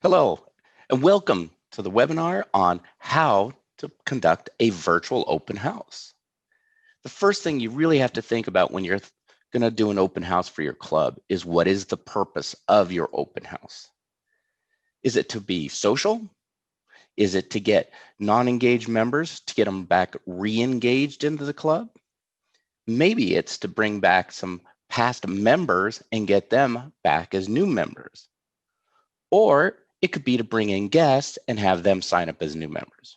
Hello, and welcome to the webinar on how to conduct a virtual open house. The first thing you really have to think about when you're going to do an open house for your club is what is the purpose of your open house? Is it to be social? Is it to get non-engaged members, to get them back re-engaged into the club? Maybe it's to bring back some past members and get them back as new members. Or it could be to bring in guests and have them sign up as new members.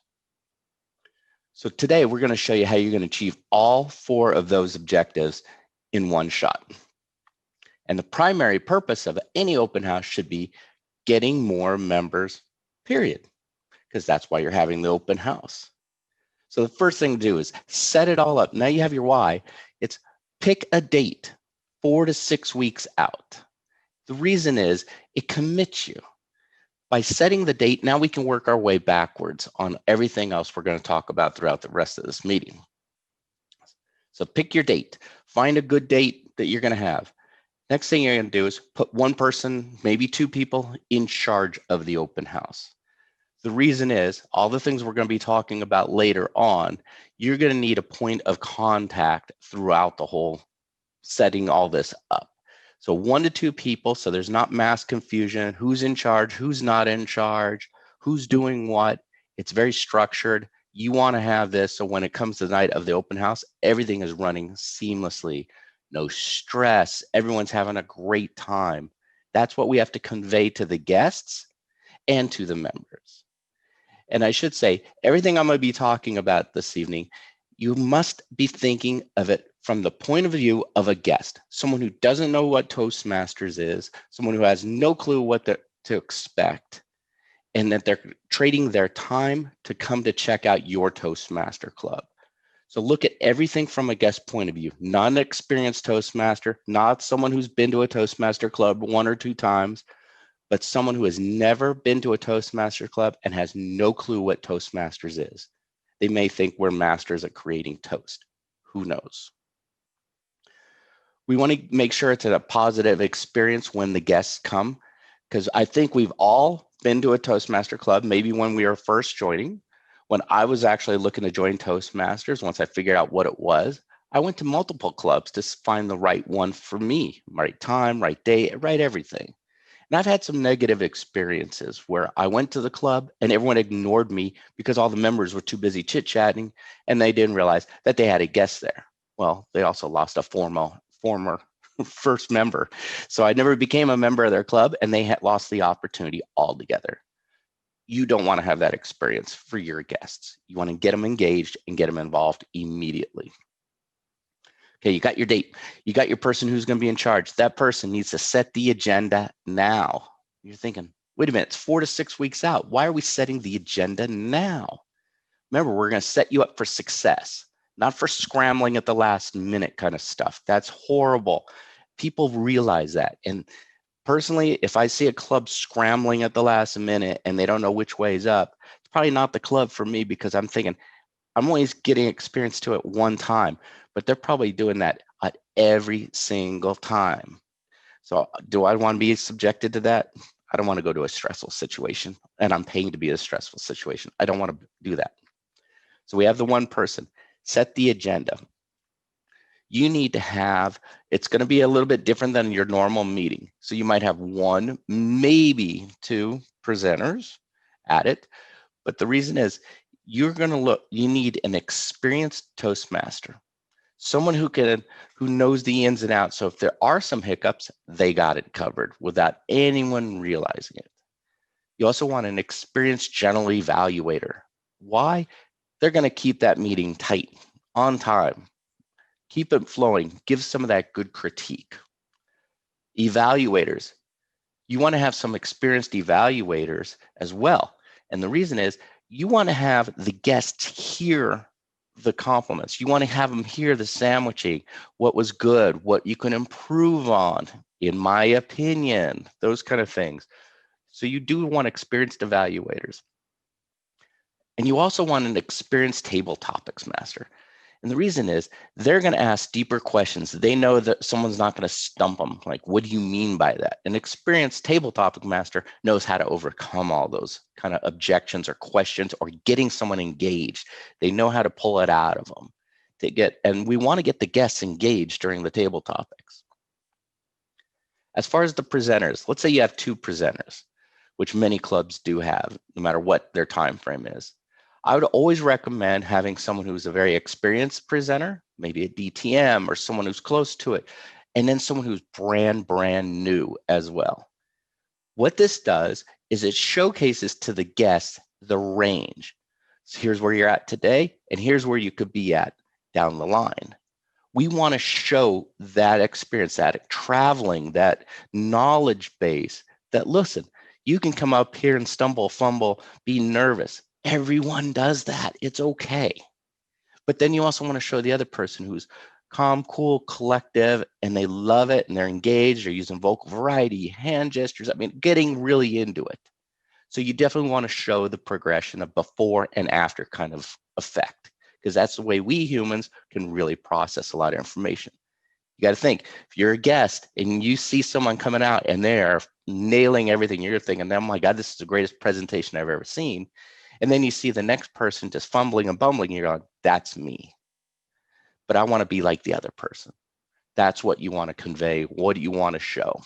So today we're going to show you how you're going to achieve all four of those objectives in one shot. And the primary purpose of any open house should be getting more members, period, because that's why you're having the open house. So the first thing to do is set it all up. Now you have your why. It's pick a date 4 to 6 weeks out. The reason is it commits you. By setting the date, now we can work our way backwards on everything else we're going to talk about throughout the rest of this meeting. So pick your date. Find a good date that you're going to have. Next thing you're going to do is put one person, maybe two people in charge of the open house. The reason is all the things we're going to be talking about later on, you're going to need a point of contact throughout the whole setting all this up. So 1 to 2 people, so there's not mass confusion, who's in charge, who's not in charge, who's doing what. It's very structured. You want to have this so when it comes to the night of the open house, everything is running seamlessly. No stress, everyone's having a great time. That's what we have to convey to the guests and to the members. And I should say, everything I'm going to be talking about this evening, you must be thinking of it from the point of view of a guest, someone who doesn't know what Toastmasters is, someone who has no clue what to expect, and that they're trading their time to come to check out your Toastmaster club. So look at everything from a guest point of view, not an experienced Toastmaster, not someone who's been to a Toastmaster club 1 or 2 times, but someone who has never been to a Toastmaster club and has no clue what Toastmasters is. They may think we're masters at creating toast. Who knows? We want to make sure it's a positive experience when the guests come, because I think we've all been to a Toastmaster club, maybe when we were first joining. When I was actually looking to join Toastmasters, once I figured out what it was, I went to multiple clubs to find the right one for me, right time, right day, right everything. And I've had some negative experiences where I went to the club and everyone ignored me because all the members were too busy chit-chatting and they didn't realize that they had a guest there. Well, they also lost a former first member. So I never became a member of their club and they had lost the opportunity altogether. You don't want to have that experience for your guests. You want to get them engaged and get them involved immediately. Okay, you got your date. You got your person who's going to be in charge. That person needs to set the agenda now. You're thinking, wait a minute, it's 4 to 6 weeks out. Why are we setting the agenda now? Remember, we're going to set you up for success, not for scrambling at the last minute kind of stuff. That's horrible. People realize that. And personally, if I see a club scrambling at the last minute and they don't know which way is up, it's probably not the club for me because I'm thinking, I'm always getting experience to it one time, but they're probably doing that at every single time. So do I want to be subjected to that? I don't want to go to a stressful situation and I'm paying to be in a stressful situation. I don't want to do that. So we have the one person, set the agenda. You need to have, it's going to be a little bit different than your normal meeting. So you might have 1, maybe 2 presenters at it. But the reason is you're going to look, you need an experienced Toastmaster, someone who knows the ins and outs. So if there are some hiccups, they got it covered without anyone realizing it. You also want an experienced general evaluator. Why? They're going to keep that meeting tight, on time, keep it flowing, give some of that good critique. Evaluators, you want to have some experienced evaluators as well. And the reason is you want to have the guests hear the compliments. You want to have them hear the sandwiching, what was good, what you can improve on, in my opinion, those kind of things. So you do want experienced evaluators. And you also want an experienced table topics master. And the reason is they're going to ask deeper questions. They know that someone's not going to stump them. Like, what do you mean by that? An experienced table topic master knows how to overcome all those kind of objections or questions or getting someone engaged. They know how to pull it out of them and we want to get the guests engaged during the table topics. As far as the presenters, let's say you have 2 presenters, which many clubs do have, no matter what their time frame is. I would always recommend having someone who's a very experienced presenter, maybe a DTM or someone who's close to it, and then someone who's brand new as well. What this does is it showcases to the guests the range. So here's where you're at today, and here's where you could be at down the line. We want to show that experience, that traveling, that knowledge base, that listen, you can come up here and stumble, fumble, be nervous. Everyone does that. It's okay. But then you also want to show the other person who's calm, cool, collective, and they love it and they're engaged. They're using vocal variety, hand gestures. I mean, getting really into it. So you definitely want to show the progression of before and after kind of effect, because that's the way we humans can really process a lot of information. You got to think, if you're a guest and you see someone coming out and they're nailing everything, you're thinking, oh my God, this is the greatest presentation I've ever seen. And then you see the next person just fumbling and bumbling, and you're going, that's me. But I want to be like the other person. That's what you want to convey. What do you want to show?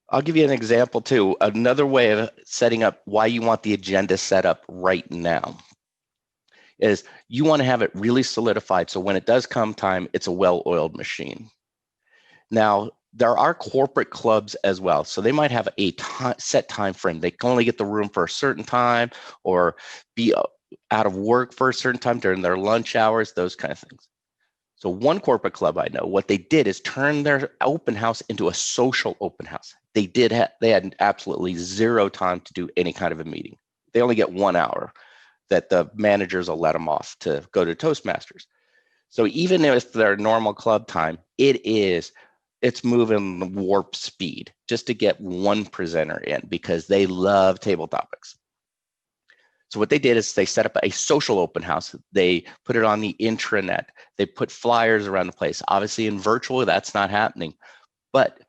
I'll give you an example too. Another way of setting up why you want the agenda set up right now is you want to have it really solidified. So when it does come time, it's a well-oiled machine. Now, there are corporate clubs as well. So they might have a set time frame. They can only get the room for a certain time or be out of work for a certain time during their lunch hours, those kind of things. So one corporate club I know, what they did is turn their open house into a social open house. They had absolutely zero time to do any kind of a meeting. They only get 1 hour that the managers will let them off to go to Toastmasters. So even if their normal club time, it's moving warp speed just to get one presenter in because they love table topics. So what they did is they set up a social open house. They put it on the intranet. They put flyers around the place. Obviously in virtual, that's not happening, but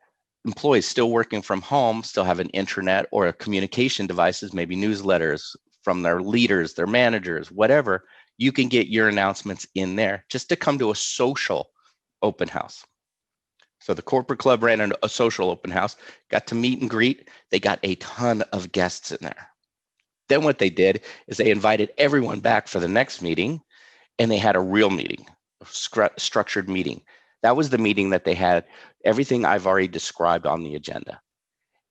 employees still working from home still have an intranet or communication devices, maybe newsletters from their leaders, their managers, whatever. You can get your announcements in there just to come to a social open house. So the corporate club ran a social open house, got to meet and greet. They got a ton of guests in there. Then what they did is they invited everyone back for the next meeting, and they had a real meeting, a structured meeting. That was the meeting that they had everything I've already described on the agenda.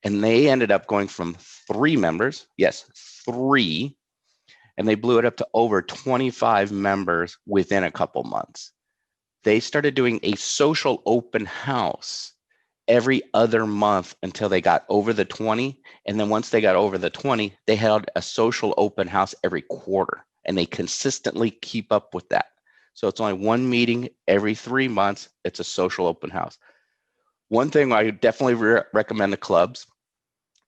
And they ended up going from 3 members, yes, 3, and they blew it up to over 25 members within a couple months. They started doing a social open house every other month until they got over the 20. And then once they got over the 20, they held a social open house every quarter, and they consistently keep up with that. So it's only 1 meeting every 3 months. It's a social open house. One thing I definitely recommend the clubs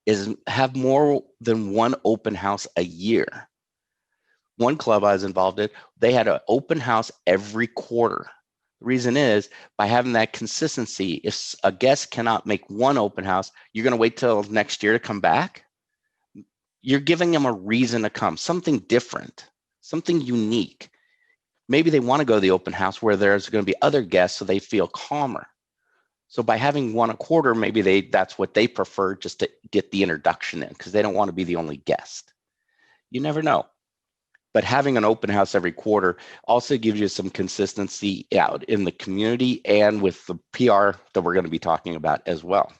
is have more than 1 open house a year. One club I was involved in, they had an open house every quarter. The reason is by having that consistency, if a guest cannot make 1 open house, you're going to wait till next year to come back. You're giving them a reason to come, something different, something unique. Maybe they want to go to the open house where there's going to be other guests so they feel calmer. So by having 1 a quarter, maybe that's what they prefer, just to get the introduction in because they don't want to be the only guest. You never know. But having an open house every quarter also gives you some consistency out in the community and with the PR that we're going to be talking about as well.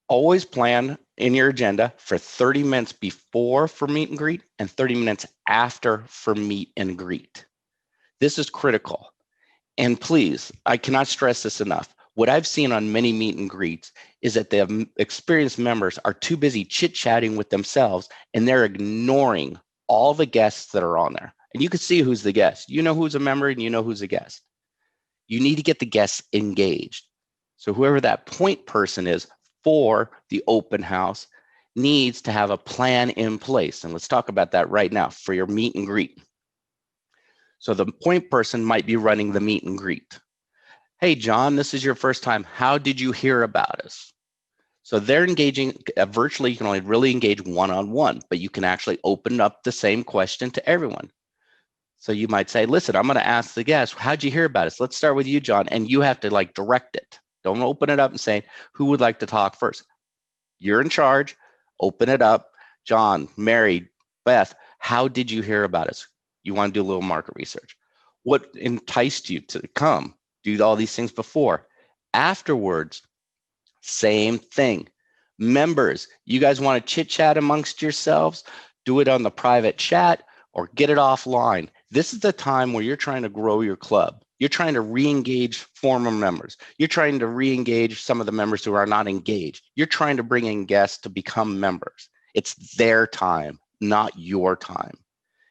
Always plan in your agenda for 30 minutes before for meet and greet and 30 minutes after for meet and greet. This is critical. And please, I cannot stress this enough. What I've seen on many meet and greets is that the experienced members are too busy chit-chatting with themselves and they're ignoring all the guests that are on there. And you can see who's the guest. You know who's a member and you know who's a guest. You need to get the guests engaged. So whoever that point person is for the open house needs to have a plan in place. And let's talk about that right now for your meet and greet. So the point person might be running the meet and greet. Hey, John, this is your first time. How did you hear about us? So they're engaging virtually. You can only really engage one-on-one, but you can actually open up the same question to everyone. So you might say, listen, I'm going to ask the guest, how'd you hear about us? Let's start with you, John. And you have to like direct it. Don't open it up and say, who would like to talk first? You're in charge. Open it up. John, Mary, Beth, how did you hear about us? You want to do a little market research. What enticed you to come? Do all these things before. Afterwards, same thing. Members, you guys want to chit chat amongst yourselves? Do it on the private chat or get it offline. This is the time where you're trying to grow your club. You're trying to re-engage former members. You're trying to re-engage some of the members who are not engaged. You're trying to bring in guests to become members. It's their time, not your time.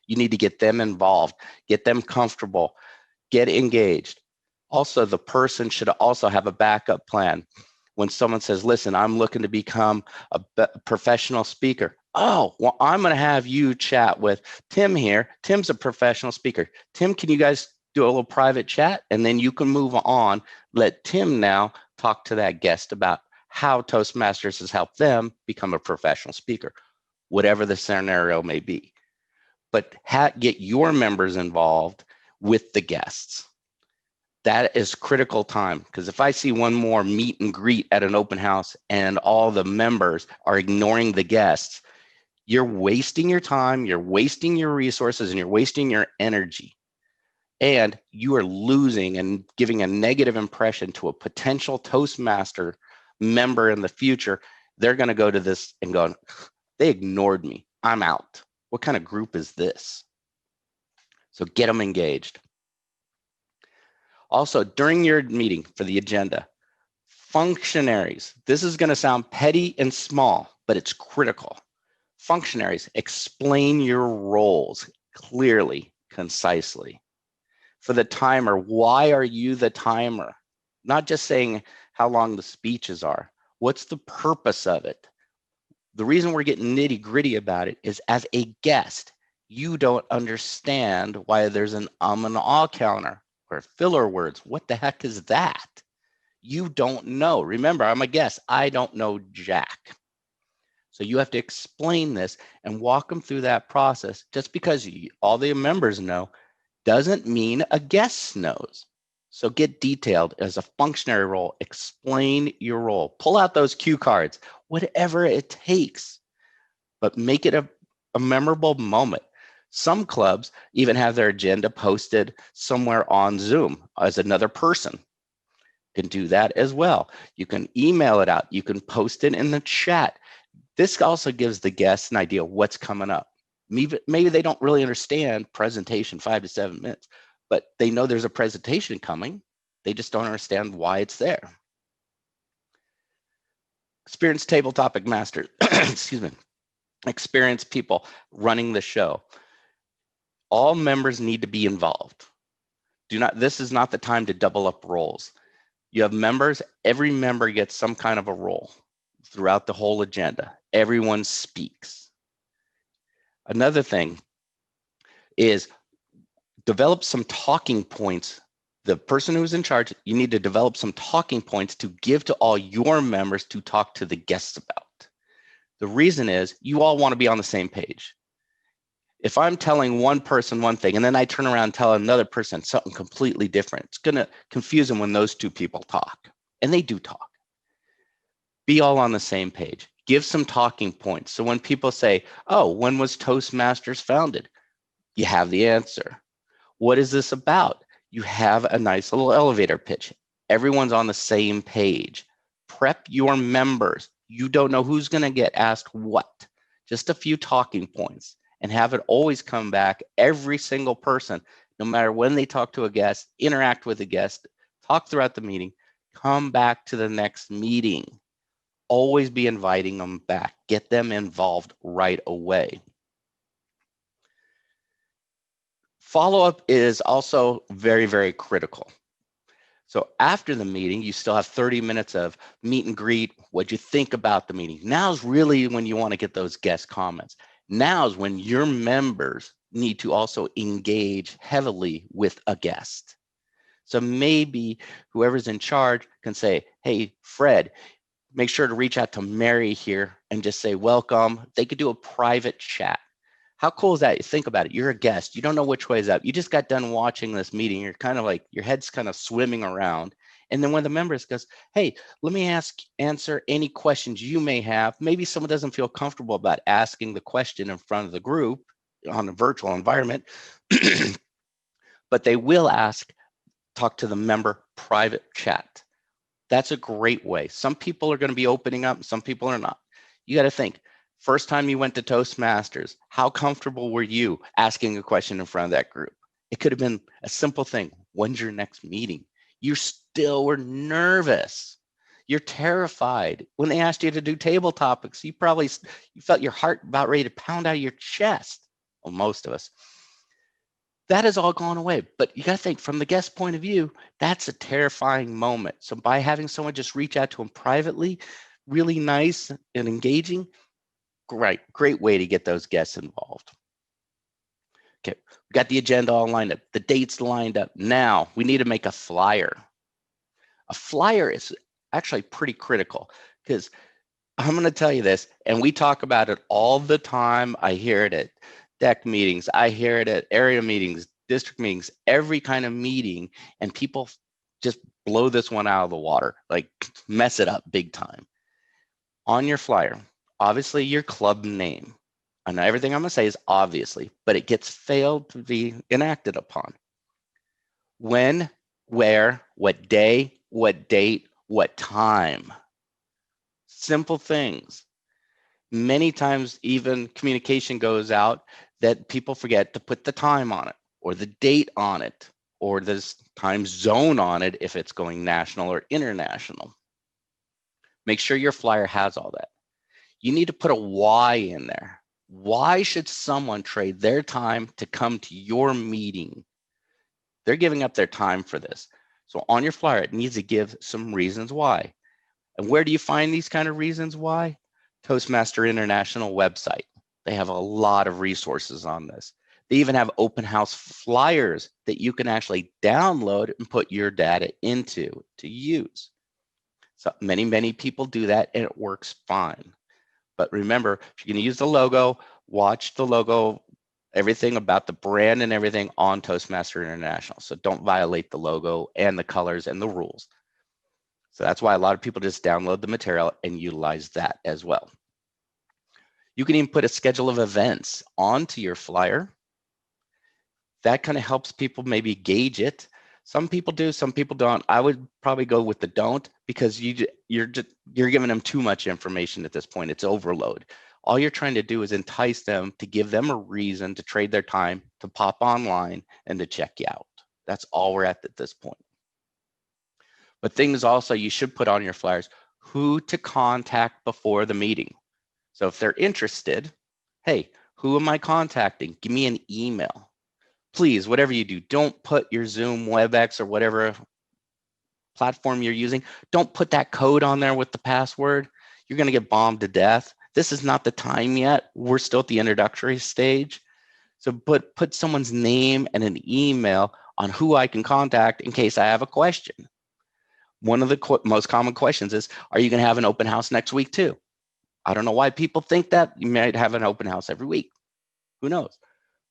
You need to get them involved, get them comfortable, get engaged. Also, the person should also have a backup plan. When someone says, listen, I'm looking to become a professional speaker. Oh, well, I'm going to have you chat with Tim here. Tim's a professional speaker. Tim, can you guys do a little private chat? And then you can move on. Let Tim now talk to that guest about how Toastmasters has helped them become a professional speaker, whatever the scenario may be. But get your members involved with the guests. That is critical time, because if I see one more meet and greet at an open house and all the members are ignoring the guests, you're wasting your time, you're wasting your resources, and you're wasting your energy. And you are losing and giving a negative impression to a potential Toastmaster member in the future. They're going to go to this and go, they ignored me. I'm out. What kind of group is this? So get them engaged. Also, during your meeting for the agenda, functionaries. This is going to sound petty and small, but it's critical. Functionaries, explain your roles clearly, concisely. For the timer, why are you the timer? Not just saying how long the speeches are. What's the purpose of it? The reason we're getting nitty-gritty about it is, as a guest, you don't understand why there's an and ah counter or filler words. What the heck is that? You don't know. Remember, I'm a guest. I don't know jack. So you have to explain this and walk them through that process. Just because all the members know doesn't mean a guest knows. So get detailed as a functionary role. Explain your role. Pull out those cue cards, whatever it takes, but make it a memorable moment. Some clubs even have their agenda posted somewhere on Zoom as another person. You can do that as well. You can email it out. You can post it in the chat. This also gives the guests an idea of what's coming up. Maybe they don't really understand presentation 5 to 7 minutes, but they know there's a presentation coming. They just don't understand why it's there. Experienced table topic masters, excuse me, experienced people running the show. All members need to be involved. This is not the time to double up roles. You have members, every member gets some kind of a role throughout the whole agenda. Everyone speaks. Another thing is develop some talking points. The person who's in charge, you need to develop some talking points to give to all your members to talk to the guests about. The reason is you all want to be on the same page. If I'm telling one person one thing and then I turn around and tell another person something completely different, it's going to confuse them when those two people talk. And they do talk. Be all on the same page. Give some talking points. So when people say, oh, when was Toastmasters founded? You have the answer. What is this about? You have a nice little elevator pitch. Everyone's on the same page. Prep your members. You don't know who's going to get asked what. Just a few talking points. And have it always come back. Every single person, no matter when they talk to a guest, interact with a guest, talk throughout the meeting, come back to the next meeting. Always be inviting them back. Get them involved right away. Follow-up is also very, very critical. So after the meeting, you still have 30 minutes of meet and greet. What'd you think about the meeting? Now's really when you want to get those guest comments. Now's when your members need to also engage heavily with a guest. So maybe whoever's in charge can say, hey, Fred, make sure to reach out to Mary here and just say, welcome. They could do a private chat. How cool is that? You think about it. You're a guest. You don't know which way is up. You just got done watching this meeting. You're kind of like, your head's kind of swimming around. And then one of the members goes, hey, let me answer any questions you may have. Maybe someone doesn't feel comfortable about asking the question in front of the group on a virtual environment, but they will talk to the member private chat. That's a great way. Some people are going to be opening up, some people are not. You got to think, first time you went to Toastmasters, how comfortable were you asking a question in front of that group? It could have been a simple thing. When's your next meeting? You still were nervous. You're terrified. When they asked you to do table topics, you felt your heart about ready to pound out of your chest. Well, most of us. That has all gone away. But you got to think from the guest point of view, that's a terrifying moment. So by having someone just reach out to them privately, really nice and engaging, great way to get those guests involved. Okay, we got the agenda all lined up, the dates lined up. Now we need to make a flyer. A flyer is actually pretty critical because I'm going to tell you this, and we talk about it all the time. I hear it at deck meetings. I hear it at area meetings, district meetings, every kind of meeting, and people just blow this one out of the water, like mess it up big time. On your flyer, obviously your club name. And everything I'm going to say is obviously, but it gets failed to be enacted upon. When, where, what day, what date, what time. Simple things. Many times even communication goes out that people forget to put the time on it or the date on it or the time zone on it if it's going national or international. Make sure your flyer has all that. You need to put a why in there. Why should someone trade their time to come to your meeting? They're giving up their time for this. So on your flyer, it needs to give some reasons why. And where do you find these kind of reasons why? Toastmaster International website. They have a lot of resources on this. They even have open house flyers that you can actually download and put your data into to use. So many people do that and it works fine. But remember, if you're going to use the logo, watch the logo, everything about the brand and everything on Toastmaster International. So don't violate the logo and the colors and the rules. So that's why a lot of people just download the material and utilize that as well. You can even put a schedule of events onto your flyer. That kind of helps people maybe gauge it. Some people do, some people don't. I would probably go with the don't because you're giving them too much information at this point. It's overload. All you're trying to do is entice them to give them a reason to trade their time, to pop online and to check you out. That's all we're at this point. But things also you should put on your flyers, who to contact before the meeting. So if they're interested, hey, who am I contacting? Give me an email. Please, whatever you do, don't put your Zoom, WebEx, or whatever platform you're using, don't put that code on there with the password. You're going to get bombed to death. This is not the time yet. We're still at the introductory stage. So put someone's name and an email on who I can contact in case I have a question. One of the most common questions is, are you going to have an open house next week too? I don't know why people think that. You might have an open house every week. Who knows?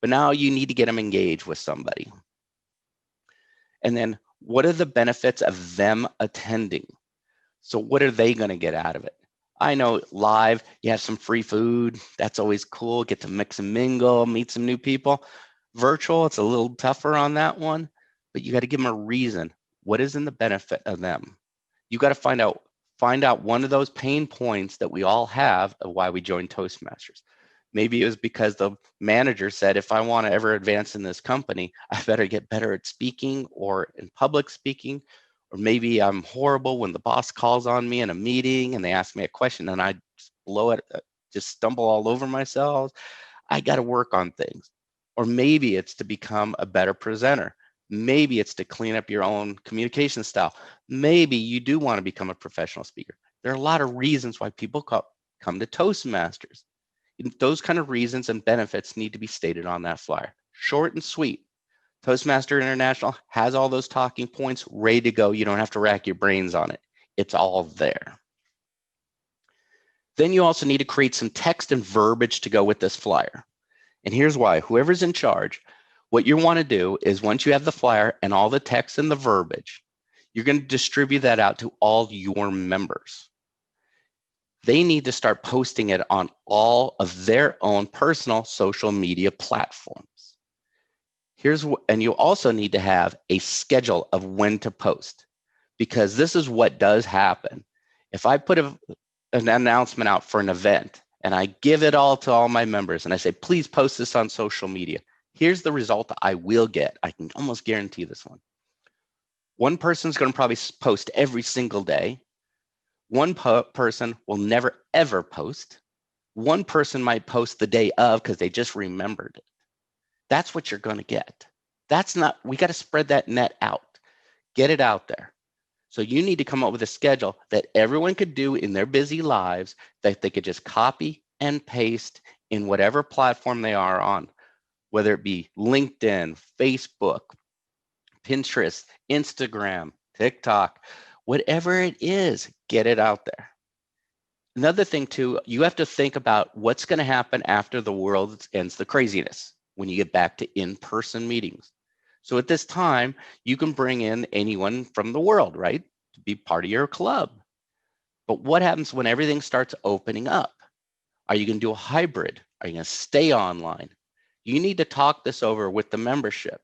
But now you need to get them engaged with somebody. And then what are the benefits of them attending? So what are they going to get out of it? I know live, you have some free food. That's always cool. Get to mix and mingle, meet some new people. Virtual, it's a little tougher on that one, but you got to give them a reason. What is in the benefit of them? You got to find out one of those pain points that we all have of why we joined Toastmasters. Maybe it was because the manager said, if I want to ever advance in this company, I better get better at speaking or in public speaking. Or maybe I'm horrible when the boss calls on me in a meeting and they ask me a question and I just blow it, just stumble all over myself. I got to work on things. Or maybe it's to become a better presenter. Maybe it's to clean up your own communication style. Maybe you do want to become a professional speaker. There are a lot of reasons why people come to Toastmasters. Those kind of reasons and benefits need to be stated on that flyer. Short and sweet. Toastmaster International has all those talking points ready to go. You don't have to rack your brains on it. It's all there. Then you also need to create some text and verbiage to go with this flyer. And here's why. Whoever's in charge, what you want to do is once you have the flyer and all the text and the verbiage, you're going to distribute that out to all your members. They need to start posting it on all of their own personal social media platforms. And you also need to have a schedule of when to post, because this is what does happen. If I put an announcement out for an event and I give it all to all my members and I say, please post this on social media, here's the result I will get. I can almost guarantee this one. One person's going to probably post every single day. One person will never, ever post. One person might post the day of because they just remembered it. That's what you're going to get. We got to spread that net out, get it out there. So you need to come up with a schedule that everyone could do in their busy lives, that they could just copy and paste in whatever platform they are on, whether it be LinkedIn, Facebook, Pinterest, Instagram, TikTok, whatever it is, get it out there. Another thing too, you have to think about what's going to happen after the world ends the craziness when you get back to in-person meetings. So at this time, you can bring in anyone from the world, right, to be part of your club. But what happens when everything starts opening up? Are you going to do a hybrid? Are you going to stay online? You need to talk this over with the membership.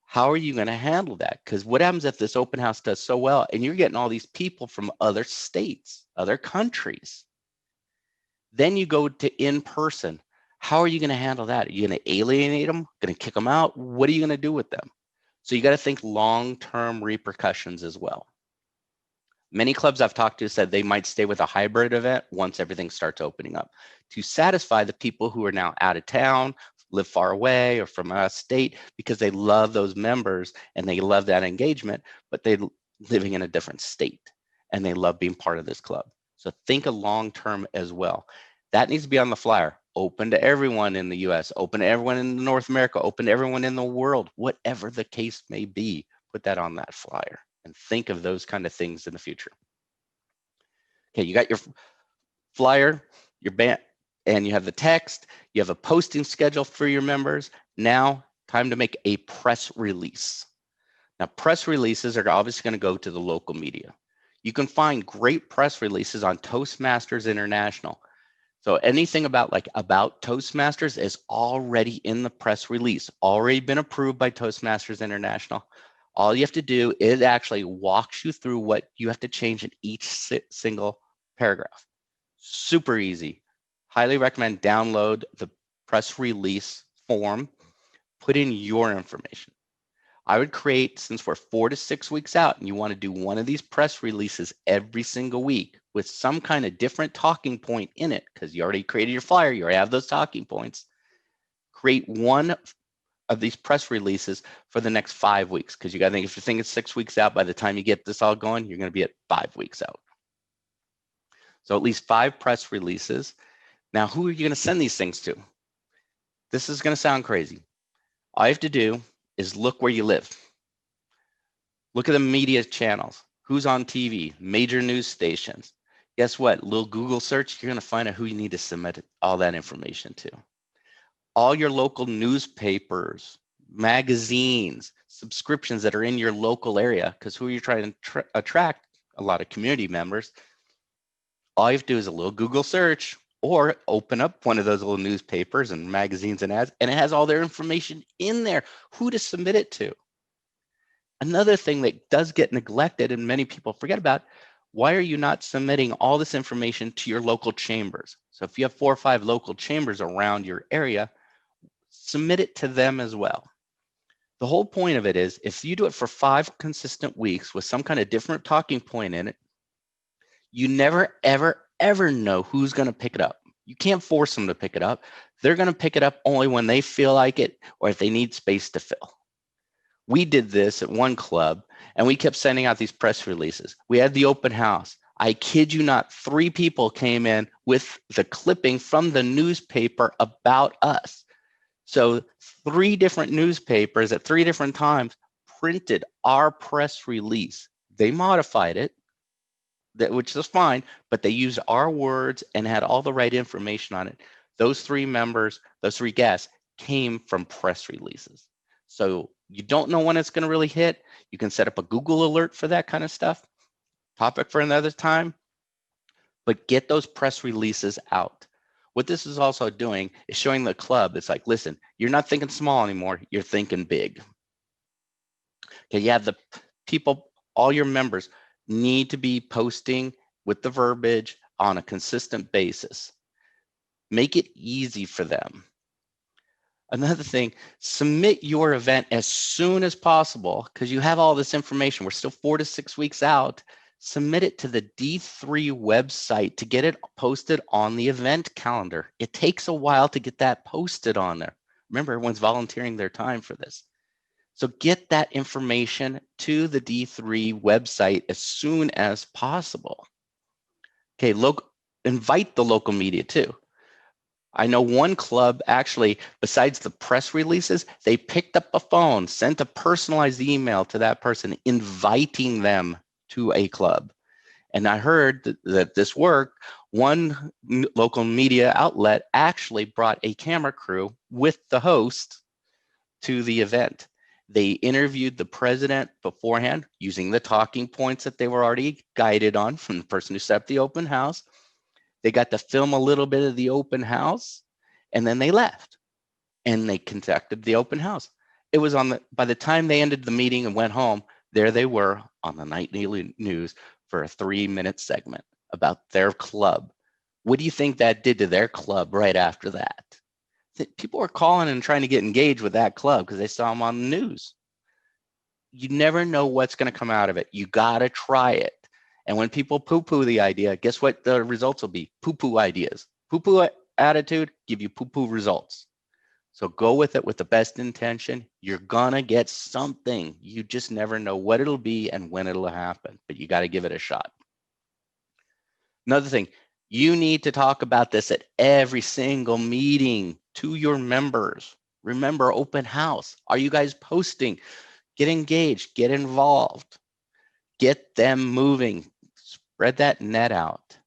How are you going to handle that? Because what happens if this open house does so well and you're getting all these people from other states, other countries? Then you go to in-person. How are you going to handle that? Are you going to alienate them? Going to kick them out? What are you going to do with them? So you got to think long-term repercussions as well. Many clubs I've talked to said they might stay with a hybrid event once everything starts opening up to satisfy the people who are now out of town, live far away, or from out of state, because they love those members and they love that engagement, but they're living in a different state and they love being part of this club. So think of long-term as well. That needs to be on the flyer. Open to everyone in the US, open to everyone in North America, open to everyone in the world, whatever the case may be, put that on that flyer and think of those kind of things in the future. Okay, you got your flyer, your band, and you have the text, you have a posting schedule for your members. Now, time to make a press release. Now, press releases are obviously going to go to the local media. You can find great press releases on Toastmasters International. So anything about Toastmasters is already in the press release, already been approved by Toastmasters International. All you have to do is actually walks you through what you have to change in each single paragraph. Super easy. Highly recommend download the press release form, put in your information. I would create, since we're 4 to 6 weeks out and you want to do one of these press releases every single week with some kind of different talking point in it, because you already created your flyer, you already have those talking points, create one of these press releases for the next 5 weeks, because you got to think, if you think it's 6 weeks out, by the time you get this all going, you're going to be at 5 weeks out. So at least 5 press releases. Now, who are you going to send these things to? This is going to sound crazy. All you have to do is look where you live. Look at the media channels. Who's on TV? Major news stations. Guess what? Little Google search, you're going to find out who you need to submit all that information to. All your local newspapers, magazines, subscriptions that are in your local area, because who are you trying to attract? A lot of community members. All you have to do is a little Google search or open up one of those little newspapers and magazines and ads, and it has all their information in there, who to submit it to. Another thing that does get neglected and many people forget about, why are you not submitting all this information to your local chambers? So if you have 4 or 5 local chambers around your area, submit it to them as well. The whole point of it is, if you do it for 5 consistent weeks with some kind of different talking point in it, you never, ever, ever know who's going to pick it up. You can't force them to pick it up. They're going to pick it up only when they feel like it or if they need space to fill. We did this at one club and we kept sending out these press releases. We had the open house. I kid you not, 3 people came in with the clipping from the newspaper about us. So 3 different newspapers at 3 different times printed our press release. They modified it, which is fine, but they used our words and had all the right information on it. Those 3 members, those 3 guests came from press releases. So you don't know when it's going to really hit. You can set up a Google alert for that kind of stuff. Topic for another time, but get those press releases out. What this is also doing is showing the club, it's like, listen, you're not thinking small anymore, you're thinking big. Okay, you have the people, all your members need to be posting with the verbiage on a consistent basis. Make it easy for them. Another thing, submit your event as soon as possible because you have all this information. We're still 4 to 6 weeks out. Submit it to the D3 website to get it posted on the event calendar. It takes a while to get that posted on there. Remember, everyone's volunteering their time for this. So get that information to the D3 website as soon as possible. Okay, invite the local media too. I know one club actually, besides the press releases, they picked up a phone, sent a personalized email to that person, inviting them to a club. And I heard that this worked. One local media outlet actually brought a camera crew with the host to the event. They interviewed the president beforehand using the talking points that they were already guided on from the person who set up the open house. They got to film a little bit of the open house, and then they left and they conducted the open house. It was by the time they ended the meeting and went home, there they were on the nightly news for a 3-minute segment about their club. What do you think that did to their club right after that? People were calling and trying to get engaged with that club because they saw them on the news. You never know what's going to come out of it. You got to try it. And when people poo-poo the idea, guess what the results will be? Poo-poo ideas. Poo-poo attitude, give you poo-poo results. So go with it with the best intention. You're going to get something. You just never know what it'll be and when it'll happen, but you got to give it a shot. Another thing, you need to talk about this at every single meeting to your members. Remember, open house. Are you guys posting? Get engaged, get involved, get them moving. Spread that net out.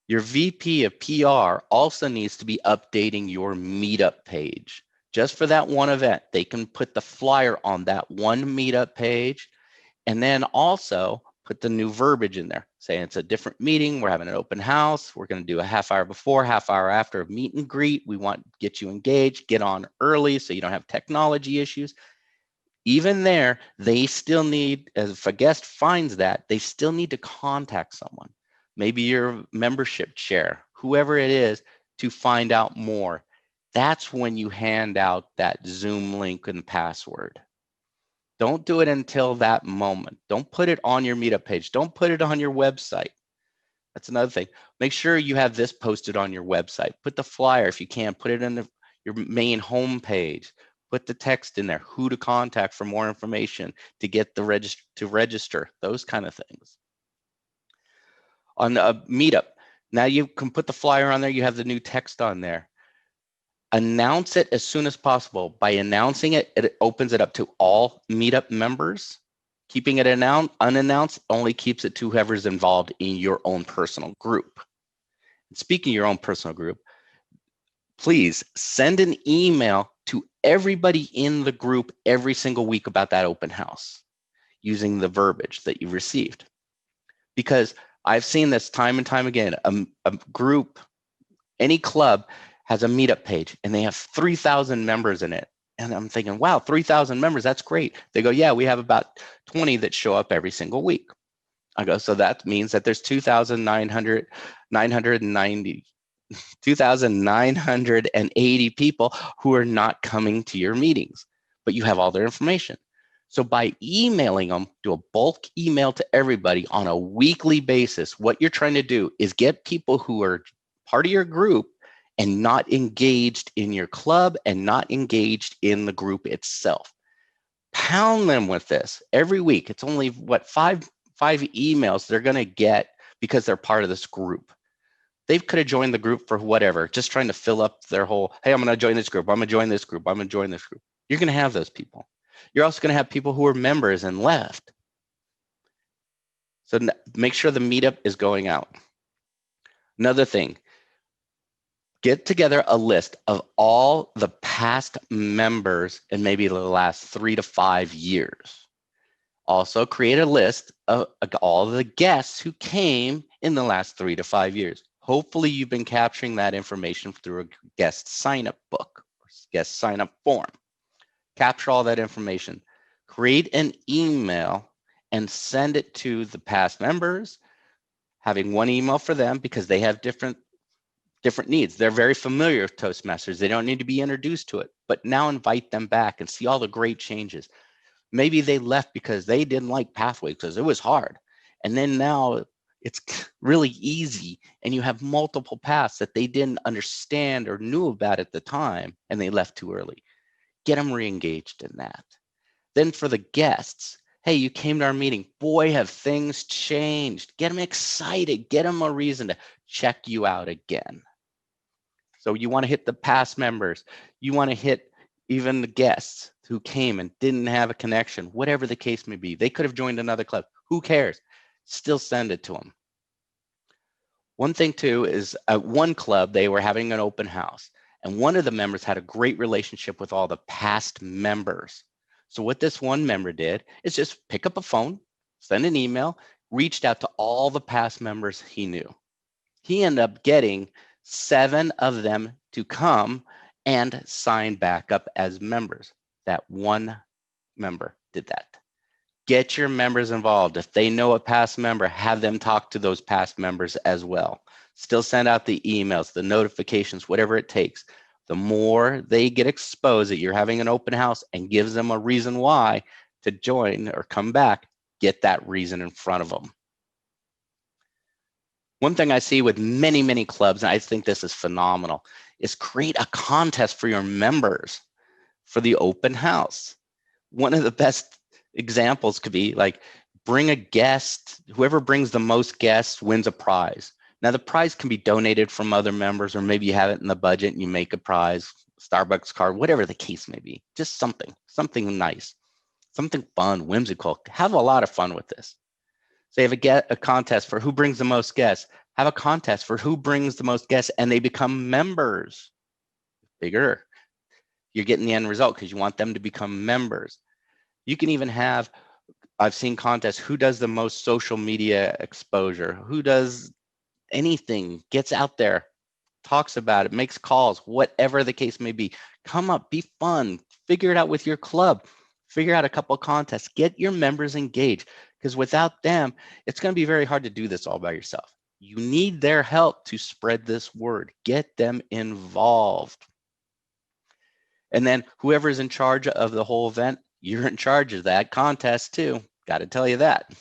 Your VP of PR also needs to be updating your meetup page. Just for that one event, they can put the flyer on that one meetup page and then also put the new verbiage in there. Say it's a different meeting, we're having an open house, we're going to do a half hour before, half hour after a meet and greet. We want to get you engaged, get on early so you don't have technology issues. Even there, they still need, if a guest finds that, they still need to contact someone, maybe your membership chair, whoever it is, to find out more. That's when you hand out that Zoom link and password. Don't do it until that moment. Don't put it on your meetup page. Don't put it on your website. That's another thing. Make sure you have this posted on your website. Put the flyer, if you can, put it in your main home page. Put the text in there, who to contact for more information, to get the register, those kind of things. On a meetup, now you can put the flyer on there, you have the new text on there. Announce it as soon as possible. By announcing it, it opens it up to all meetup members. Keeping it unannounced only keeps it to whoever's involved in your own personal group. Speaking of your own personal group, please send an email to everybody in the group every single week about that open house using the verbiage that you received. Because I've seen this time and time again, a group, any club has a meetup page and they have 3,000 members in it. And I'm thinking, wow, 3,000 members, that's great. They go, yeah, we have about 20 that show up every single week. I go, so that means that there's 2,980 people who are not coming to your meetings, but you have all their information. So by emailing them, do a bulk email to everybody on a weekly basis. What you're trying to do is get people who are part of your group and not engaged in your club and not engaged in the group itself. Pound them with this every week. It's only what, five emails they're going to get because they're part of this group. They could have joined the group for whatever, just trying to fill up their whole, hey, I'm going to join this group. I'm going to join this group. I'm going to join this group. You're going to have those people. You're also going to have people who are members and left. So make sure the meetup is going out. Another thing, get together a list of all the past members in maybe the last 3 to 5 years. Also create a list of all the guests who came in the last 3 to 5 years. Hopefully you've been capturing that information through a guest sign-up book or guest sign-up form. Capture all that information. Create an email and send it to the past members, having one email for them because they have different needs. They're very familiar with Toastmasters. They don't need to be introduced to it, but now invite them back and see all the great changes. Maybe they left because they didn't like Pathways because it was hard. And then now it's really easy and you have multiple paths that they didn't understand or knew about at the time and they left too early. Get them re-engaged in that. Then for the guests, hey, you came to our meeting. Boy, have things changed. Get them excited. Get them a reason to check you out again. So you want to hit the past members. You want to hit even the guests who came and didn't have a connection, whatever the case may be. They could have joined another club. Who cares? Still send it to them. One thing too is at one club, they were having an open house and one of the members had a great relationship with all the past members. So what this one member did is just pick up a phone, send an email, reached out to all the past members he knew. He ended up getting 7 of them to come and sign back up as members. That one member did that. Get your members involved. If they know a past member, have them talk to those past members as well. Still send out the emails, the notifications, whatever it takes. The more they get exposed that you're having an open house and gives them a reason why to join or come back, get that reason in front of them. One thing I see with many, many clubs, and I think this is phenomenal, is create a contest for your members for the open house. One of the best examples could be like, bring a guest, whoever brings the most guests wins a prize. Now the prize can be donated from other members, or maybe you have it in the budget and you make a prize, Starbucks card, whatever the case may be, just something nice, something fun, whimsical. Have a lot of fun with this. So you have a contest for who brings the most guests. Have a contest for who brings the most guests and they become members. Bigger. You're getting the end result because you want them to become members. You can even have, I've seen contests, who does the most social media exposure, who does anything, gets out there, talks about it, makes calls, whatever the case may be. Come up, be fun, figure it out with your club, figure out a couple of contests, get your members engaged, because without them, it's going to be very hard to do this all by yourself. You need their help to spread this word. Get them involved. And then whoever's in charge of the whole event, you're in charge of that contest too. Got to tell you that.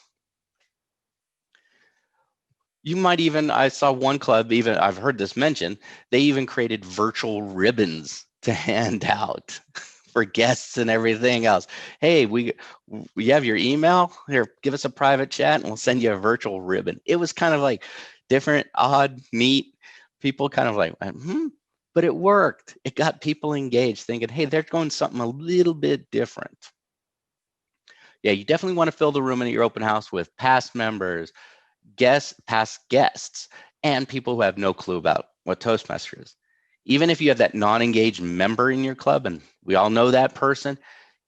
You might even, I saw one club, even I've heard this mentioned, they even created virtual ribbons to hand out for guests and everything else. Hey, we have your email here, give us a private chat and we'll send you a virtual ribbon. It was kind of like different, odd, neat. People kind of like, but it worked. It got people engaged thinking, hey, they're going something a little bit different. Yeah, you definitely want to fill the room in your open house with past members, past guests, and people who have no clue about what Toastmasters is. Even if you have that non-engaged member in your club, and we all know that person,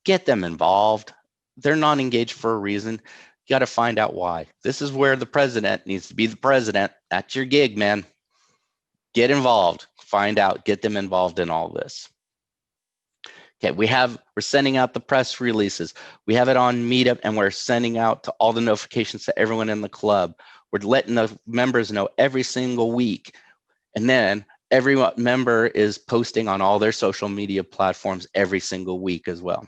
get them involved. They're non-engaged for a reason. You got to find out why. This is where the president needs to be the president. That's your gig, man. Get involved, find out, get them involved in all this. Okay, we're sending out the press releases. We have it on Meetup and we're sending out to all the notifications to everyone in the club. We're letting the members know every single week. And then every member is posting on all their social media platforms every single week as well.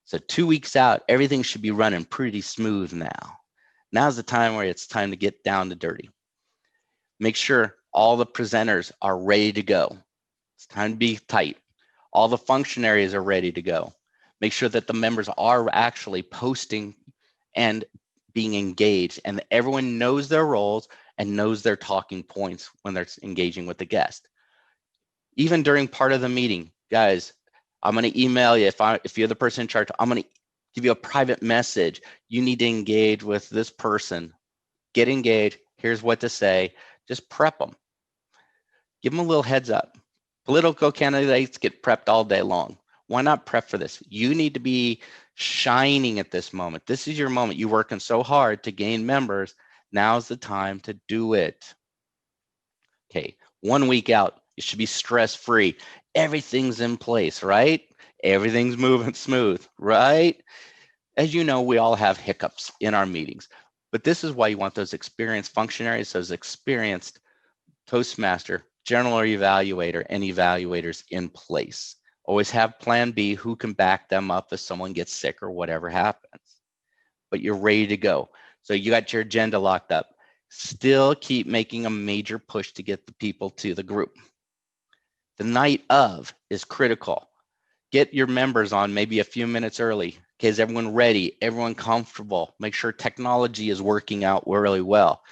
So 2 weeks out, everything should be running pretty smooth now. Now's the time where it's time to get down to dirty. Make sure all the presenters are ready to go. It's time to be tight. All the functionaries are ready to go. Make sure that the members are actually posting and being engaged, and everyone knows their roles and knows their talking points when they're engaging with the guest. Even during part of the meeting, guys, I'm going to email you if you're the person in charge. I'm going to give you a private message. You need to engage with this person. Get engaged. Here's what to say. Just prep them. Give them a little heads up. Political candidates get prepped all day long. Why not prep for this? You need to be shining at this moment. This is your moment. You're working so hard to gain members. Now's the time to do it. Okay, 1 week out, you should be stress-free. Everything's in place, right? Everything's moving smooth, right? As you know, we all have hiccups in our meetings, but this is why you want those experienced functionaries, those experienced Toastmaster, general evaluator, and evaluators in place. Always have plan B who can back them up if someone gets sick or whatever happens. But you're ready to go. So you got your agenda locked up. Still keep making a major push to get the people to the group. The night of is critical. Get your members on maybe a few minutes early. Okay, is everyone ready? Everyone comfortable? Make sure technology is working out really well.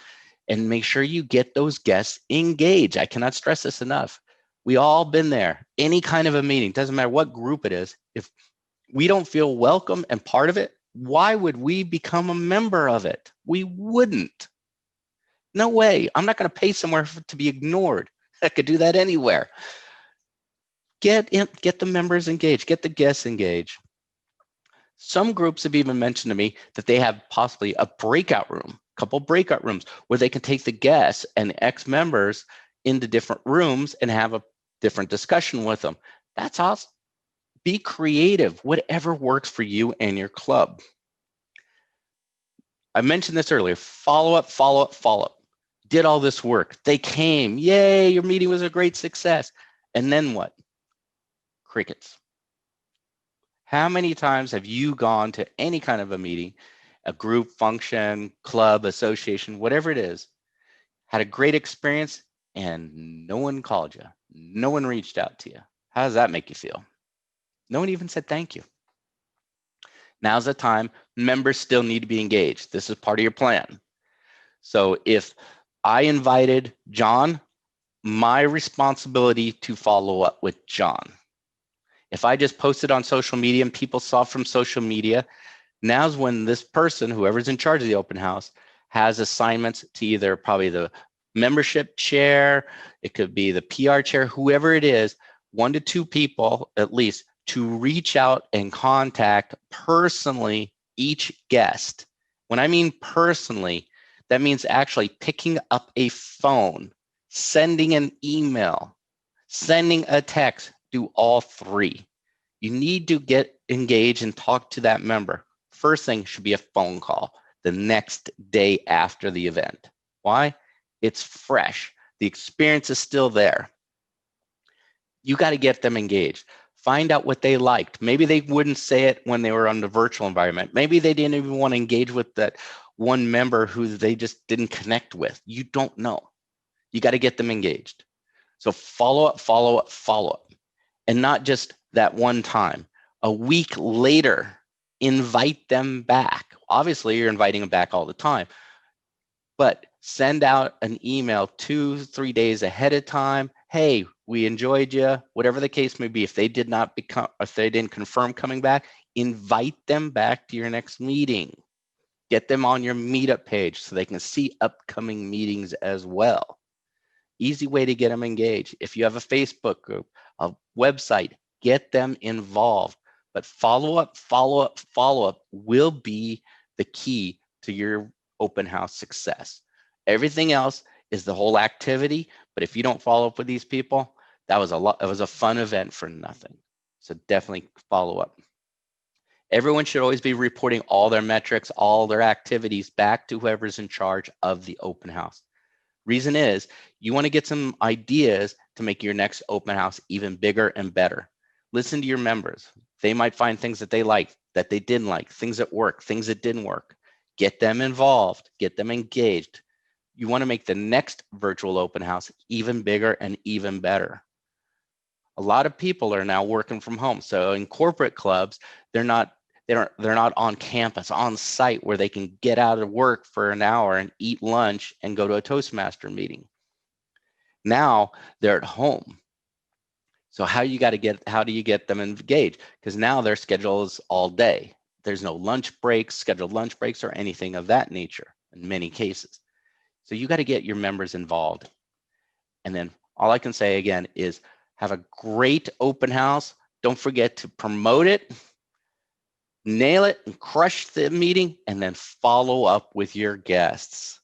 And make sure you get those guests engaged. I cannot stress this enough. We all been there. Any kind of a meeting, doesn't matter what group it is. If we don't feel welcome and part of it, why would we become a member of it? We wouldn't. No way. I'm not going to pay somewhere to be ignored. I could do that anywhere. Get the members engaged. Get the guests engaged. Some groups have even mentioned to me that they have possibly a breakout room, a couple breakout rooms where they can take the guests and ex-members into different rooms and have a different discussion with them. That's awesome. Be creative, whatever works for you and your club. I mentioned this earlier, follow up, follow up, follow up. Did all this work. They came, yay, your meeting was a great success. And then what? Crickets. How many times have you gone to any kind of a meeting, a group, function, club, association, whatever it is, had a great experience and no one called you, no one reached out to you? How does that make you feel? No one even said thank you. Now's the time. Members still need to be engaged. This is part of your plan. So if I invited John, my responsibility to follow up with John. If I just posted on social media and people saw from social media, now's when this person, whoever's in charge of the open house, has assignments to either probably the membership chair, it could be the PR chair, whoever it is, 1 to 2 people at least, to reach out and contact personally each guest. When I mean personally, that means actually picking up a phone, sending an email, sending a text. Do all 3. You need to get engaged and talk to that member. First thing should be a phone call the next day after the event. Why? It's fresh. The experience is still there. You got to get them engaged. Find out what they liked. Maybe they wouldn't say it when they were on the virtual environment. Maybe they didn't even want to engage with that one member who they just didn't connect with. You don't know. You got to get them engaged. So follow up, follow up, follow up. And not just that one time. A week later, invite them back. Obviously, you're inviting them back all the time, but send out an email 2-3 days ahead of time. Hey, we enjoyed you, whatever the case may be. If they didn't confirm coming back, invite them back to your next meeting. Get them on your meetup page so they can see upcoming meetings as well. Easy way to get them engaged. If you have a Facebook group, a website, get them involved. But follow up, follow up, follow up will be the key to your open house success. Everything else is the whole activity. But if you don't follow up with these people, it was a fun event for nothing. So definitely follow up. Everyone should always be reporting all their metrics, all their activities back to whoever's in charge of the open house. Reason is you want to get some ideas to make your next open house even bigger and better. Listen to your members. They might find things that they liked, that they didn't like, things that work, things that didn't work. Get them involved, get them engaged. You want to make the next virtual open house even bigger and even better. A lot of people are now working from home. So in corporate clubs, they're not on campus, on site, where they can get out of work for an hour and eat lunch and go to a Toastmaster meeting. Now they're at home. So how do you get them engaged? Because now their schedule is all day. There's no lunch breaks, scheduled lunch breaks, or anything of that nature in many cases. So you got to get your members involved. And then all I can say again is have a great open house. Don't forget to promote it, nail it, and crush the meeting, and then follow up with your guests.